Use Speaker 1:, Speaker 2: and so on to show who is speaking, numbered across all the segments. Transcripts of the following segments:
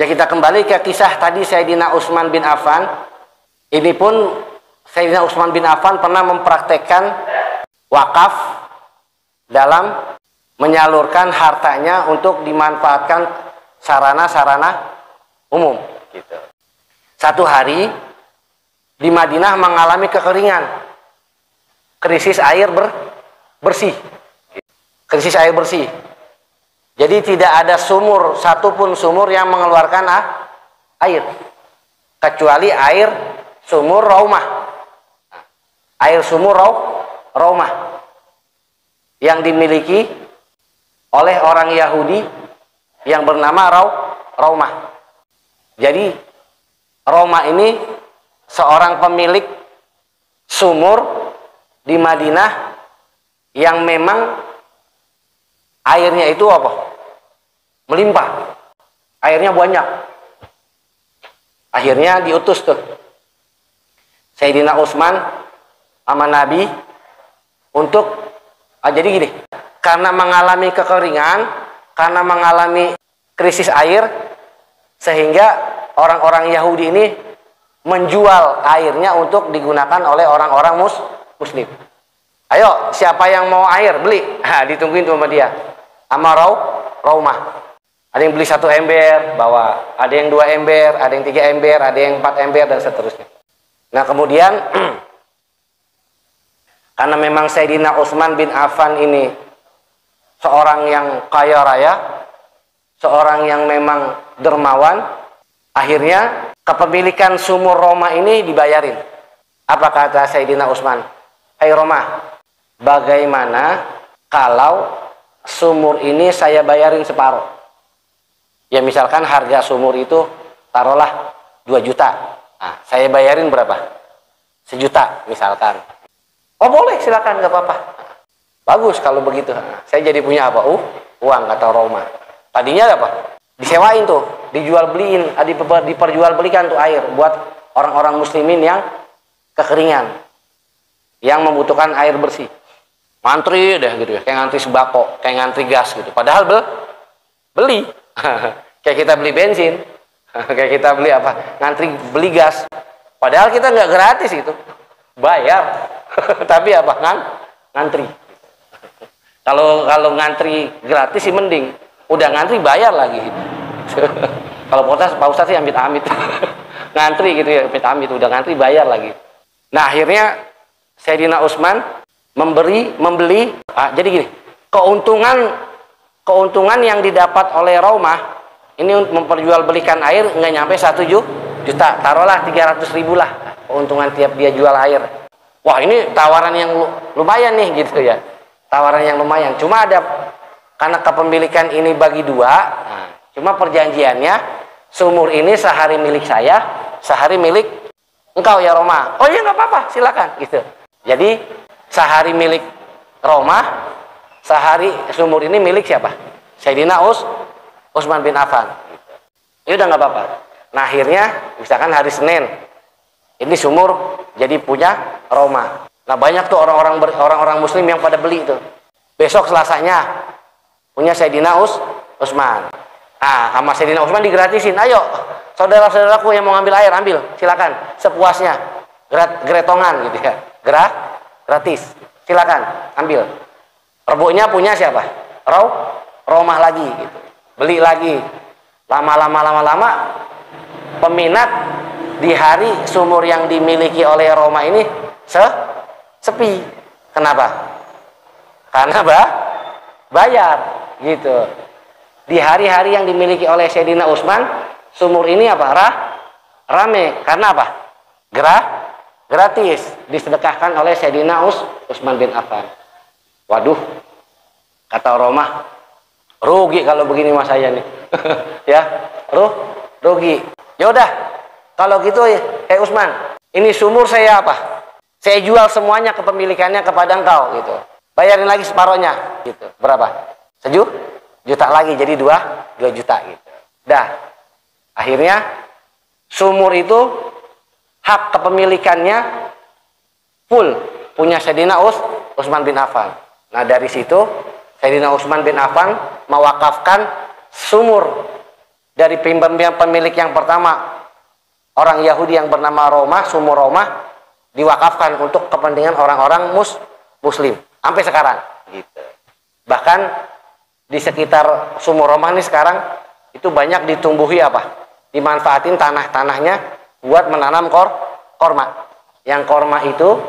Speaker 1: Ya, kita kembali ke kisah tadi Sayyidina Utsman bin Affan. Ini pun Sayyidina Utsman bin Affan pernah mempraktekkan wakaf dalam menyalurkan hartanya untuk dimanfaatkan sarana-sarana umum gitu. Satu hari di Madinah mengalami kekeringan, krisis air bersih. Krisis air bersih. Jadi tidak ada sumur, satupun sumur yang mengeluarkan air kecuali air sumur Raumah. Air sumur Raumah yang dimiliki oleh orang Yahudi yang bernama Raumah. Jadi Raumah ini seorang pemilik sumur di Madinah yang memang airnya itu apa? Melimpah. Airnya banyak. Akhirnya diutus tuh Sayyidina Utsman sama Nabi untuk jadi gini, karena mengalami kekeringan, karena mengalami krisis air, sehingga orang-orang Yahudi ini menjual airnya untuk digunakan oleh orang-orang muslim. Ayo, siapa yang mau air beli? Ditungguin tuh sama dia, sama Raumah. Ada yang beli 1 ember, bawa. Ada yang 2 ember, ada yang 3 ember, ada yang 4 ember, dan seterusnya. Nah, kemudian karena memang Sayyidina Utsman bin Affan ini seorang yang kaya raya, seorang yang memang dermawan, akhirnya kepemilikan sumur Raumah ini dibayarin. Apa kata Sayyidina Utsman? Hai Raumah, bagaimana kalau sumur ini saya bayarin separuh? Ya, misalkan harga sumur itu taruhlah 2 juta. Nah, saya bayarin berapa? 1 juta misalkan. Oh boleh, silakan, nggak apa-apa. Bagus kalau begitu. Saya jadi punya apa? Uang, kata Raumah. Tadinya apa? Disewain tuh, dijual beliin, diperjual belikan tuh air buat orang-orang muslimin yang kekeringan, yang membutuhkan air bersih. Ngantri deh gitu ya, kayak ngantri sembako, kayak ngantri gas gitu. Padahal beli. Kayak kita beli bensin, kayak kita beli apa? Ngantri beli gas. Padahal kita nggak gratis itu, bayar. Tapi apa? Ngantri. Kalau ngantri gratis sih mending. Udah ngantri bayar lagi. Kalau Pak Ustadz sih amit-amit. Ngantri gitu ya, amit-amit. Udah ngantri bayar lagi. Nah, akhirnya Sayyidina Utsman membeli. Jadi gini, keuntungan yang didapat oleh Raumah ini untuk memperjualbelikan air nggak nyampe 1 juta, taruhlah 300.000 lah keuntungan tiap dia jual air. Wah, ini tawaran yang lumayan nih gitu ya, tawaran yang lumayan. Cuma karena kepemilikan ini bagi 2, cuma perjanjiannya sumur ini sehari milik saya, sehari milik engkau ya Raumah. Oh iya, nggak apa-apa, silakan gitu. Jadi sehari milik Raumah, sehari sumur ini milik siapa? Sayyidina Utsman bin Affan. Ya udah, nggak apa-apa. Nah, akhirnya misalkan hari Senin ini sumur jadi punya Raumah. Nah, banyak tuh orang-orang muslim yang pada beli tuh. Besok Selasanya punya Sayyidina Utsman. Sama Sayyidina Utsman digratisin. Ayo, saudara-saudaraku yang mau ngambil air, ambil, silakan sepuasnya. Gretongan gitu ya. Gratis. Silakan, ambil. Rebuknya punya siapa? Raumah lagi gitu. Beli lagi. Lama peminat di hari sumur yang dimiliki oleh Raumah ini sepi. Kenapa? Karena bayar gitu. Di hari-hari yang dimiliki oleh Sayyidina Utsman, sumur ini apa? Rame. Karena apa? Gratis disedekahkan oleh Sayyidina Utsman bin Affan. Waduh, kata Raumah, rugi kalau begini mas saya nih. Ya, rugi. Ya udah, kalau gitu Utsman, ini sumur saya apa? Saya jual semuanya kepemilikannya kepada engkau gitu. Bayarin lagi separohnya gitu. Berapa? 1 juta lagi, jadi 2 juta gitu. Dah. Akhirnya sumur itu hak kepemilikannya full punya Sayyidina Utsman bin Affan. Nah, dari situ Sayyidina Utsman bin Affan mewakafkan sumur dari pemilik yang pertama, orang Yahudi yang bernama Roma, sumur Roma, diwakafkan untuk kepentingan orang-orang Muslim sampai sekarang. Gitu. Bahkan di sekitar sumur Roma ini sekarang itu banyak ditumbuhi apa? Dimanfaatin tanah-tanahnya buat menanam korma. Yang korma itu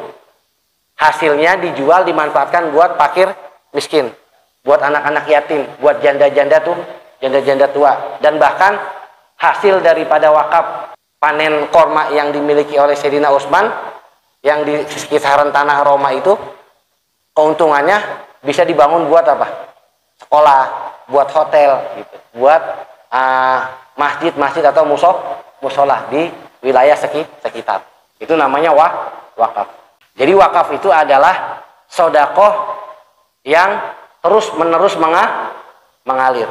Speaker 1: hasilnya dijual, dimanfaatkan buat fakir miskin, buat anak-anak yatim, buat janda-janda tuh, janda-janda tua. Dan bahkan hasil daripada wakaf panen korma yang dimiliki oleh Sayyidina Utsman yang di sekitaran tanah Roma itu, keuntungannya bisa dibangun buat apa? Sekolah, buat hotel, gitu, buat masjid-masjid atau musola di wilayah sekitar. Itu namanya wakaf. Jadi wakaf itu adalah sodakoh yang terus menerus mengalir.